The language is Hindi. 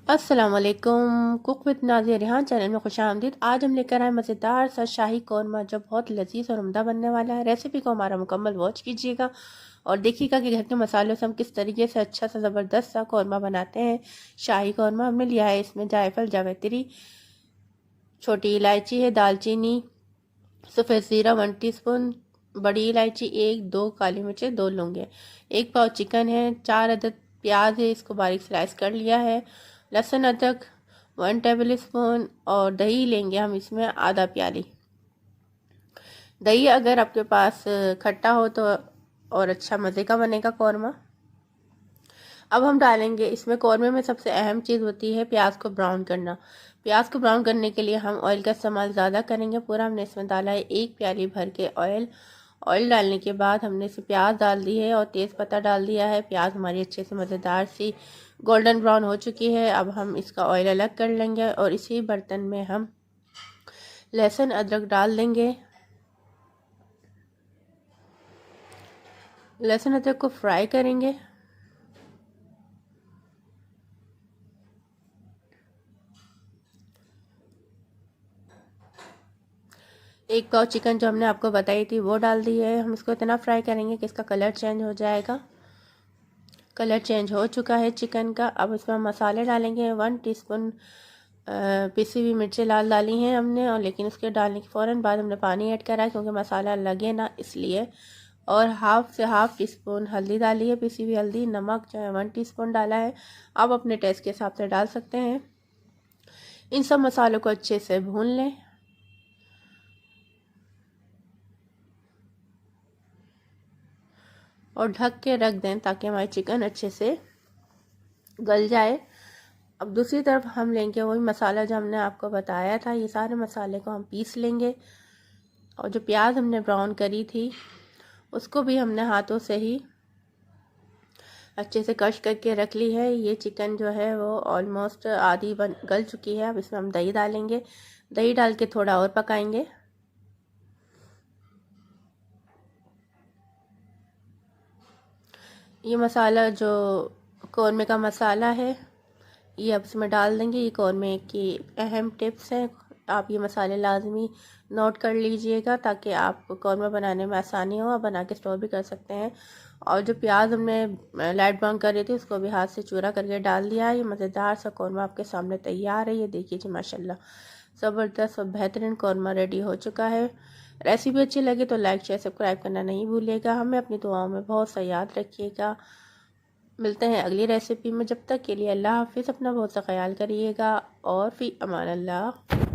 अस्सलाम वालेकुम। Cook with Nazia Rihan channel में खुशामदीद। आज हम लेकर आए मज़ेदार सा शाही कौरमा जो बहुत लजीज और उम्दा बनने वाला है। रेसिपी को हमारा मुकम्मल वॉच कीजिएगा और देखिएगा कि घर के मसालों से हम किस तरीके से अच्छा सा ज़बरदस्त सा कौरमा बनाते हैं। शाही कौरमा हमने लिया है, इसमें जायफल, जावित्री, छोटी इलायची है, दालचीनी, सफ़ेद ज़ीरा 1 टीस्पून, बड़ी इलायची 1, 2 काली मिर्चें, 2 लौंगे, 1 पाव चिकन है, 4 अदद प्याज है, इसको बारीक स्लाइस कर लिया है, लहसुन अदरक 1 टेबल स्पून और दही लेंगे हम इसमें आधा प्याली। दही अगर आपके पास खट्टा हो तो और अच्छा मज़े का बनेगा कौरमा। अब हम डालेंगे इसमें, कौरमे में सबसे अहम चीज़ होती है प्याज को ब्राउन करना। प्याज को ब्राउन करने के लिए हम ऑयल का इस्तेमाल ज़्यादा करेंगे। पूरा हमने इसमें डाला है 1 प्याली भर के ऑयल। ऑयल डालने के बाद हमने इसमें प्याज डाल दी है और तेज़ पत्ता डाल दिया है। प्याज हमारी अच्छे से मज़ेदार सी गोल्डन ब्राउन हो चुकी है। अब हम इसका ऑयल अलग कर लेंगे और इसी बर्तन में हम लहसुन अदरक डाल देंगे। लहसुन अदरक को फ्राई करेंगे। एक पाव चिकन जो हमने आपको बताई थी वो डाल दी है। हम इसको इतना फ्राई करेंगे कि इसका कलर चेंज हो जाएगा। कलर चेंज हो चुका है चिकन का। अब इसमें हम मसाले डालेंगे। 1 टीस्पून पिसी हुई मिर्चें लाल डाली हैं हमने, और लेकिन उसके डालने के फ़ौरन बाद हमने पानी ऐड करा है क्योंकि मसाला लगे ना, इसलिए। और हाफ टी स्पून हल्दी डाली है, पिसी हुई हल्दी। नमक जो है 1 टीस्पून डाला है। आप अपने टेस्ट के हिसाब से डाल सकते हैं। इन सब मसालों को अच्छे से भून लें और ढक के रख दें ताकि हमारी चिकन अच्छे से गल जाए। अब दूसरी तरफ हम लेंगे वही मसाला जो हमने आपको बताया था। ये सारे मसाले को हम पीस लेंगे और जो प्याज हमने ब्राउन करी थी उसको भी हमने हाथों से ही अच्छे से कश करके रख ली है। ये चिकन जो है वो ऑलमोस्ट आधी गल चुकी है। अब इसमें हम दही डालेंगे। दही डाल के थोड़ा और पकाएंगे। ये मसाला जो कौरमे का मसाला है ये अब इसमें डाल देंगे। ये कौरमे की अहम टिप्स हैं, आप ये मसाले लाजमी नोट कर लीजिएगा ताकि आपको कौरमा बनाने में आसानी हो। आप बना के स्टोर भी कर सकते हैं। और जो प्याज हमने लाइट ब्राउन कर रही थी उसको भी हाथ से चूरा करके डाल दिया है। ये मज़ेदार सा कौरमा आपके सामने तैयार है। ये देखिए जी, माशाल्लाह ज़बरदस्त और बेहतरीन कौरमा रेडी हो चुका है। रेसिपी अच्छी लगी तो लाइक शेयर सब्सक्राइब करना नहीं भूलिएगा। हमें अपनी दुआओं में बहुत सा याद रखिएगा। मिलते हैं अगली रेसिपी में। जब तक के लिए अल्लाह हाफिज़। अपना बहुत सा ख्याल करिएगा और फ़ी अमान अल्लाह।